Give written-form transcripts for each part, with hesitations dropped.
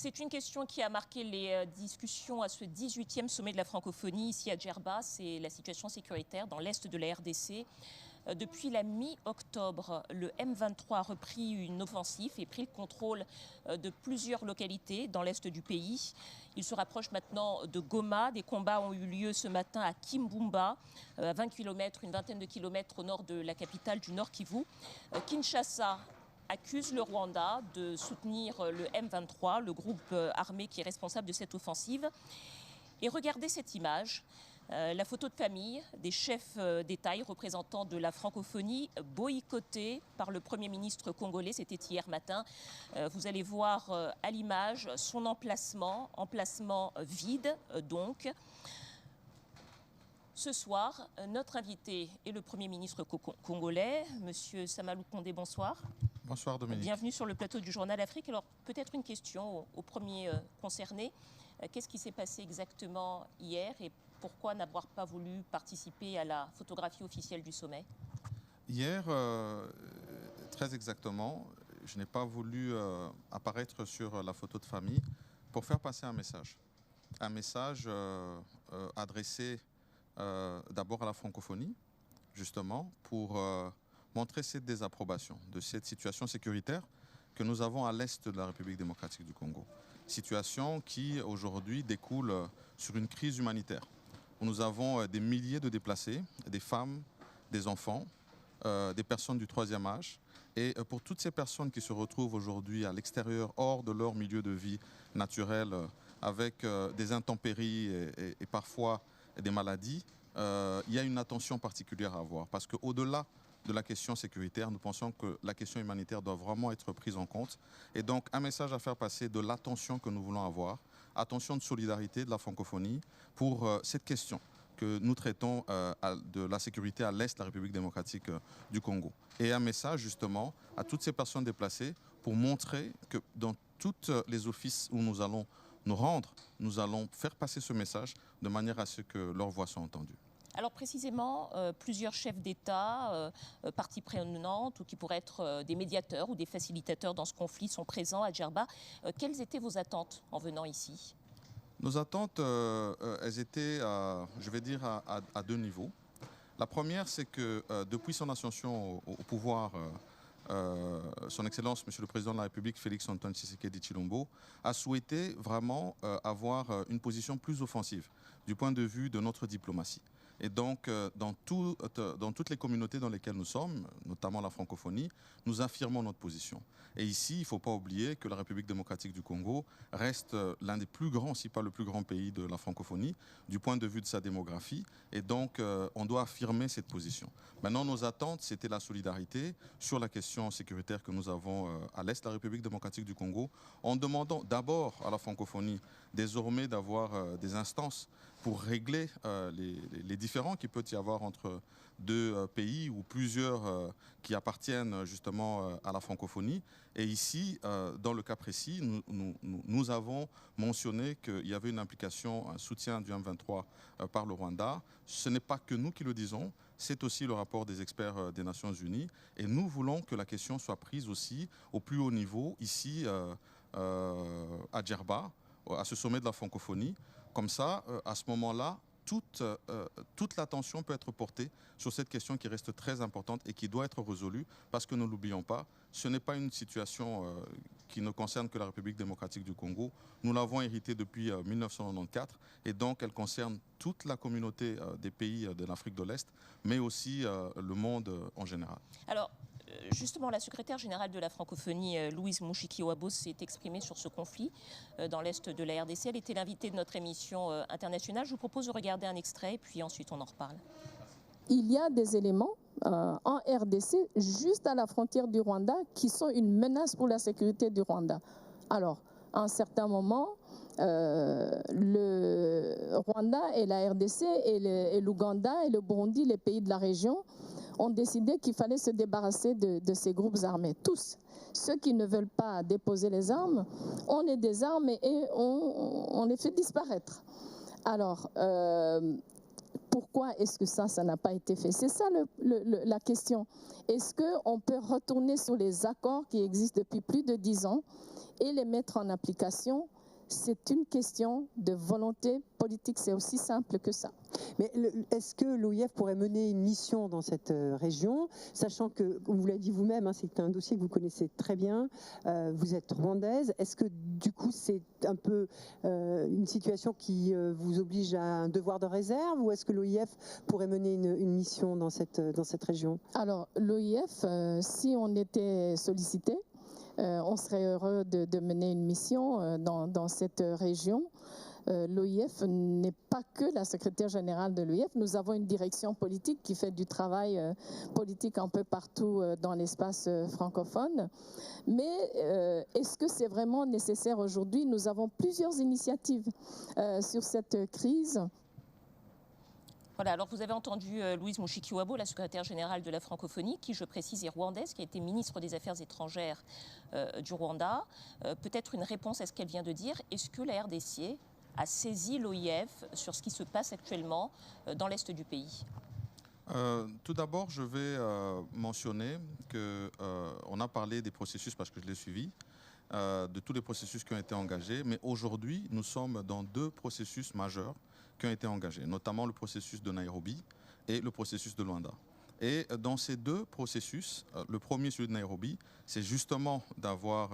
C'est une question qui a marqué les discussions à ce 18e sommet de la francophonie ici à Djerba. C'est la situation sécuritaire dans l'est de la RDC. Depuis la mi-octobre, le M23 a repris une offensive et pris le contrôle de plusieurs localités dans l'est du pays. Il se rapproche maintenant de Goma. Des combats ont eu lieu ce matin à Kimbumba, à 20 km, une vingtaine de kilomètres au nord de la capitale du Nord Kivu. Kinshasa accuse le Rwanda de soutenir le M23, le groupe armé qui est responsable de cette offensive. Et regardez cette image, la photo de famille des chefs d'État et représentants de la francophonie boycottés par le Premier ministre congolais, c'était hier matin. Vous allez voir à l'image son emplacement vide donc. Ce soir, notre invité est le Premier ministre congolais, Monsieur Samalou Kondé, bonsoir. Bonsoir Dominique. Bienvenue sur le plateau du Journal Afrique. Alors peut-être une question au premier concerné. Qu'est-ce qui s'est passé exactement hier et pourquoi n'avoir pas voulu participer à la photographie officielle du sommet? Hier, très exactement, je n'ai pas voulu apparaître sur la photo de famille pour faire passer un message. Un message adressé d'abord à la francophonie, justement, pour montrer cette désapprobation de cette situation sécuritaire que nous avons à l'est de la République démocratique du Congo. Situation qui, aujourd'hui, découle sur une crise humanitaire, où nous avons des milliers de déplacés, des femmes, des enfants, des personnes du troisième âge. Et pour toutes ces personnes qui se retrouvent aujourd'hui à l'extérieur, hors de leur milieu de vie naturel, avec des intempéries et parfois des maladies, il y a une attention particulière à avoir. Parce qu'au-delà de la question sécuritaire, nous pensons que la question humanitaire doit vraiment être prise en compte. Et donc, un message à faire passer de l'attention que nous voulons avoir, attention de solidarité de la francophonie pour cette question que nous traitons de la sécurité à l'est de la République démocratique du Congo. Et un message justement à toutes ces personnes déplacées pour montrer que dans tous les offices où nous allons nous rendre, nous allons faire passer ce message de manière à ce que leurs voix soient entendues. Alors précisément, plusieurs chefs d'État, parties prenantes ou qui pourraient être des médiateurs ou des facilitateurs dans ce conflit sont présents à Djerba. Quelles étaient vos attentes en venant ici? Nos attentes, elles étaient, je vais dire, à deux niveaux. La première, c'est que depuis son ascension au pouvoir, son Excellence, Monsieur le Président de la République, Félix Antoine Tshisekedi Tshilombo, a souhaité vraiment avoir une position plus offensive du point de vue de notre diplomatie. Et donc, dans toutes les communautés dans lesquelles nous sommes, notamment la francophonie, nous affirmons notre position. Et ici, il ne faut pas oublier que la République démocratique du Congo reste l'un des plus grands, si pas le plus grand pays de la francophonie, du point de vue de sa démographie. Et donc, on doit affirmer cette position. Maintenant, nos attentes, c'était la solidarité sur la question sécuritaire que nous avons à l'est de la République démocratique du Congo, en demandant d'abord à la francophonie désormais d'avoir des instances pour régler les différends qu'il peut y avoir entre deux pays ou plusieurs qui appartiennent justement à la francophonie. Et ici, dans le cas précis, nous avons mentionné qu'il y avait une implication, un soutien du M23 par le Rwanda. Ce n'est pas que nous qui le disons, c'est aussi le rapport des experts des Nations Unies. Et nous voulons que la question soit prise aussi au plus haut niveau, ici à Djerba, à ce sommet de la francophonie. Comme ça, à ce moment-là, toute l'attention peut être portée sur cette question qui reste très importante et qui doit être résolue parce que ne l'oublions pas, ce n'est pas une situation qui ne concerne que la République démocratique du Congo. Nous l'avons héritée depuis 1994 et donc elle concerne toute la communauté des pays de l'Afrique de l'Est, mais aussi le monde en général. Alors, justement, la secrétaire générale de la francophonie, Louise Mouchiki-Ouabos, s'est exprimée sur ce conflit dans l'est de la RDC. Elle était l'invitée de notre émission internationale. Je vous propose de regarder un extrait, puis ensuite on en reparle. Il y a des éléments en RDC, juste à la frontière du Rwanda, qui sont une menace pour la sécurité du Rwanda. Alors, à un certain moment, le Rwanda et la RDC et l'Ouganda et le Burundi, les pays de la région, ont décidé qu'il fallait se débarrasser de ces groupes armés. Tous. Ceux qui ne veulent pas déposer les armes, on les désarme et on les fait disparaître. Alors, pourquoi est-ce que ça n'a pas été fait? C'est ça la question. Est-ce qu'on peut retourner sur les accords qui existent depuis plus de 10 ans et les mettre en application, c'est une question de volonté politique, c'est aussi simple que ça. Mais est-ce que l'OIF pourrait mener une mission dans cette région, sachant que, comme vous l'avez dit vous-même, hein, c'est un dossier que vous connaissez très bien, vous êtes rwandaise, est-ce que du coup c'est un peu une situation qui vous oblige à un devoir de réserve, ou est-ce que l'OIF pourrait mener une mission dans cette région? Alors l'OIF, si on était sollicité, on serait heureux de mener une mission dans cette région. L'OIF n'est pas que la secrétaire générale de l'OIF. Nous avons une direction politique qui fait du travail politique un peu partout dans l'espace francophone. Mais est-ce que c'est vraiment nécessaire aujourd'hui? Nous avons plusieurs initiatives sur cette crise. Voilà, alors vous avez entendu Louise Mushikiwabo, la secrétaire générale de la francophonie, qui, je précise, est rwandaise, qui a été ministre des Affaires étrangères du Rwanda. Peut-être une réponse à ce qu'elle vient de dire. Est-ce que la RDC a saisi l'OIF sur ce qui se passe actuellement dans l'est du pays? Tout d'abord, je vais mentionner qu'on a parlé des processus parce que je l'ai suivi, de tous les processus qui ont été engagés, mais aujourd'hui, nous sommes dans deux processus majeurs qui ont été engagés, notamment le processus de Nairobi et le processus de Luanda. Et dans ces deux processus, le premier, celui de Nairobi, c'est justement d'avoir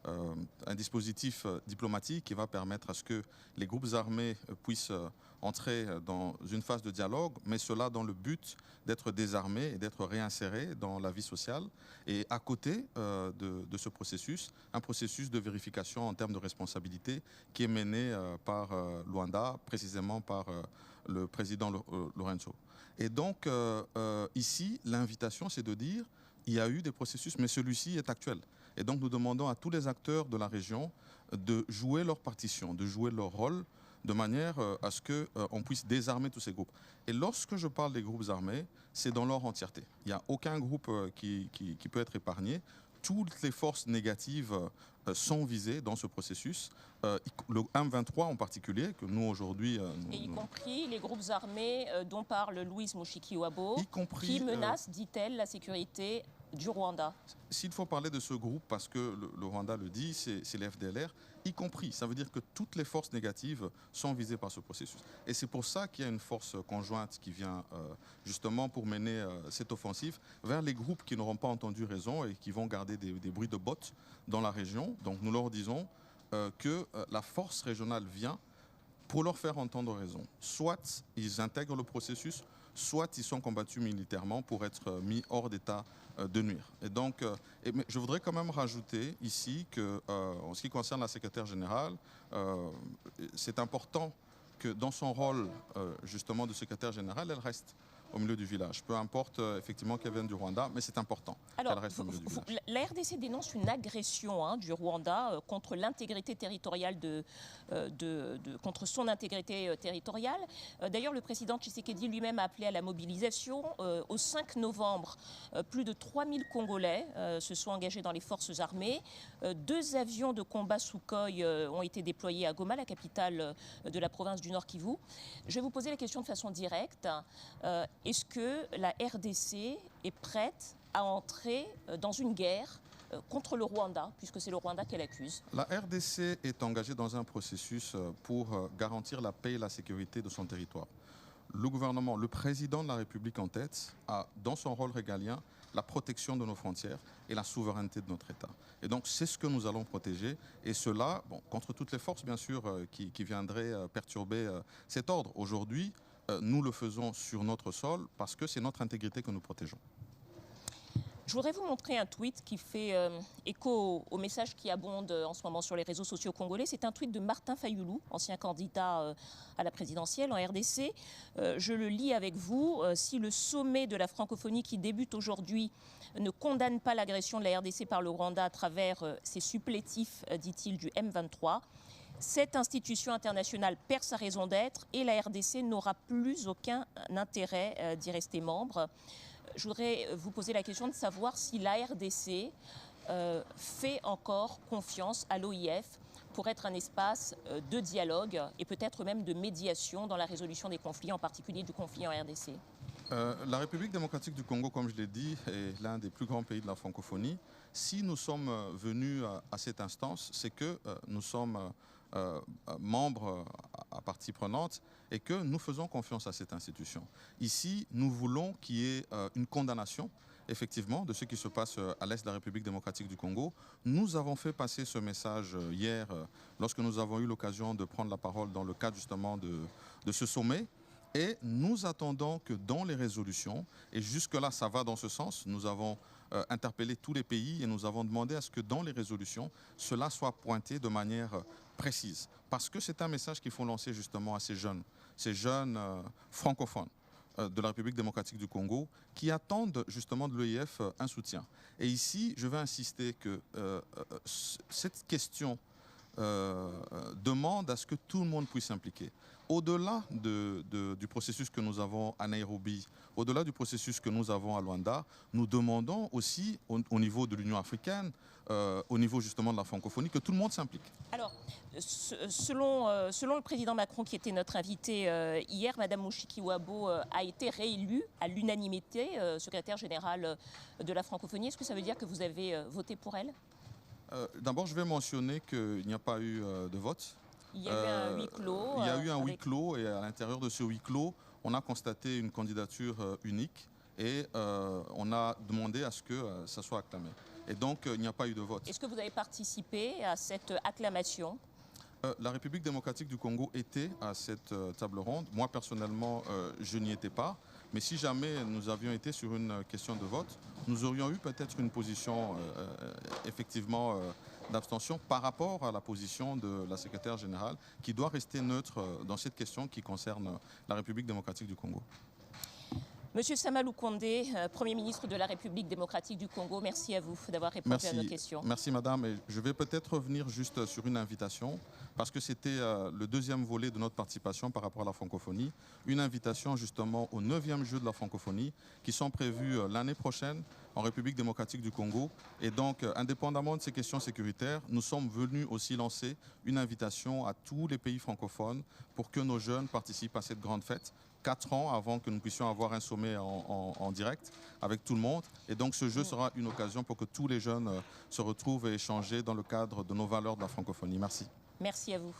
un dispositif diplomatique qui va permettre à ce que les groupes armés puissent entrer dans une phase de dialogue, mais cela dans le but d'être désarmés et d'être réinsérés dans la vie sociale. Et à côté de ce processus, un processus de vérification en termes de responsabilité qui est mené par Luanda, précisément par le président Lorenzo. Et donc, ici, l'invitation, c'est de dire il y a eu des processus, mais celui-ci est actuel. Et donc, nous demandons à tous les acteurs de la région de jouer leur partition, de jouer leur rôle, de manière à ce qu'on puisse désarmer tous ces groupes. Et lorsque je parle des groupes armés, c'est dans leur entièreté. Il n'y a aucun groupe qui peut être épargné. Toutes les forces négatives sont visées dans ce processus. Le M23 en particulier, que nous aujourd'hui... Et y compris les groupes armés dont parle Louise Mushikiwabo, qui menacent, dit-elle, la sécurité du Rwanda. S'il faut parler de ce groupe, parce que le Rwanda le dit, c'est les FDLR, y compris. Ça veut dire que toutes les forces négatives sont visées par ce processus. Et c'est pour ça qu'il y a une force conjointe qui vient justement pour mener cette offensive vers les groupes qui n'auront pas entendu raison et qui vont garder des bruits de bottes dans la région. Donc nous leur disons que la force régionale vient pour leur faire entendre raison. Soit ils intègrent le processus, soit ils sont combattus militairement pour être mis hors d'état de nuire. Et donc, mais je voudrais quand même rajouter ici que, en ce qui concerne la secrétaire générale, c'est important que dans son rôle justement de secrétaire générale, elle reste au milieu du village. Peu importe effectivement qu'elle vienne du Rwanda, mais c'est important qu'elle reste au milieu du village. La RDC dénonce une agression du Rwanda contre l'intégrité territoriale contre son intégrité territoriale. D'ailleurs, le président Tshisekedi lui-même a appelé à la mobilisation. Au 5 novembre, plus de 3000 Congolais se sont engagés dans les forces armées. 2 avions de combat Sukhoi ont été déployés à Goma, la capitale de la province du Nord Kivu. Je vais vous poser la question de façon directe. Est-ce que la RDC est prête à entrer dans une guerre contre le Rwanda, puisque c'est le Rwanda qu'elle accuse? La RDC est engagée dans un processus pour garantir la paix et la sécurité de son territoire. Le gouvernement, le président de la République en tête, a dans son rôle régalien la protection de nos frontières et la souveraineté de notre État. Et donc c'est ce que nous allons protéger, et cela contre toutes les forces bien sûr qui viendraient perturber cet ordre. Aujourd'hui, nous le faisons sur notre sol parce que c'est notre intégrité que nous protégeons. Je voudrais vous montrer un tweet qui fait écho au message qui abonde en ce moment sur les réseaux sociaux congolais. C'est un tweet de Martin Fayulu, ancien candidat à la présidentielle en RDC. Je le lis avec vous. Si le sommet de la francophonie qui débute aujourd'hui ne condamne pas l'agression de la RDC par le Rwanda à travers ses supplétifs, dit-il, du M23, cette institution internationale perd sa raison d'être et la RDC n'aura plus aucun intérêt d'y rester membre. Je voudrais vous poser la question de savoir si la RDC fait encore confiance à l'OIF pour être un espace de dialogue et peut-être même de médiation dans la résolution des conflits, en particulier du conflit en RDC. La République démocratique du Congo, comme je l'ai dit, est l'un des plus grands pays de la francophonie. Si nous sommes venus à cette instance, c'est que nous sommes membres à partie prenante et que nous faisons confiance à cette institution. Ici, nous voulons qu'il y ait une condamnation, effectivement, de ce qui se passe à l'est de la République démocratique du Congo. Nous avons fait passer ce message hier lorsque nous avons eu l'occasion de prendre la parole dans le cadre justement de ce sommet. Et nous attendons que dans les résolutions, et jusque-là ça va dans ce sens, nous avons interpellé tous les pays et nous avons demandé à ce que dans les résolutions, cela soit pointé de manière précise. Parce que c'est un message qu'il faut lancer justement à ces jeunes francophones de la République démocratique du Congo qui attendent justement de l'EIF un soutien. Et ici, je vais insister que cette question demande à ce que tout le monde puisse s'impliquer. Au-delà du processus que nous avons à Nairobi, au-delà du processus que nous avons à Luanda, nous demandons aussi au niveau de l'Union africaine, au niveau justement de la francophonie, que tout le monde s'implique. Alors, selon le président Macron qui était notre invité hier, Madame Mushikiwabo a été réélue à l'unanimité secrétaire générale de la francophonie. Est-ce que ça veut dire que vous avez voté pour elle? D'abord, je vais mentionner qu'il n'y a pas eu de vote. Il y a eu un huis clos. Il y a eu un huis clos et à l'intérieur de ce huis clos, on a constaté une candidature unique et on a demandé à ce que ça soit acclamé. Et donc, il n'y a pas eu de vote. Est-ce que vous avez participé à cette acclamation? La République démocratique du Congo était à cette table ronde. Moi, personnellement, je n'y étais pas. Mais si jamais nous avions été sur une question de vote, nous aurions eu peut-être une position effectivement d'abstention par rapport à la position de la secrétaire générale qui doit rester neutre dans cette question qui concerne la République démocratique du Congo. Monsieur Samalou Kondé, Premier ministre de la République démocratique du Congo, merci à vous d'avoir répondu à nos questions. Merci madame. Et je vais peut-être revenir juste sur une invitation, parce que c'était le deuxième volet de notre participation par rapport à la francophonie. Une invitation justement aux 9e Jeux de la francophonie qui sont prévus l'année prochaine en République démocratique du Congo. Et donc, indépendamment de ces questions sécuritaires, nous sommes venus aussi lancer une invitation à tous les pays francophones pour que nos jeunes participent à cette grande fête. 4 ans avant que nous puissions avoir un sommet en direct avec tout le monde. Et donc ce jeu sera une occasion pour que tous les jeunes se retrouvent et échangent dans le cadre de nos valeurs de la francophonie. Merci. Merci à vous.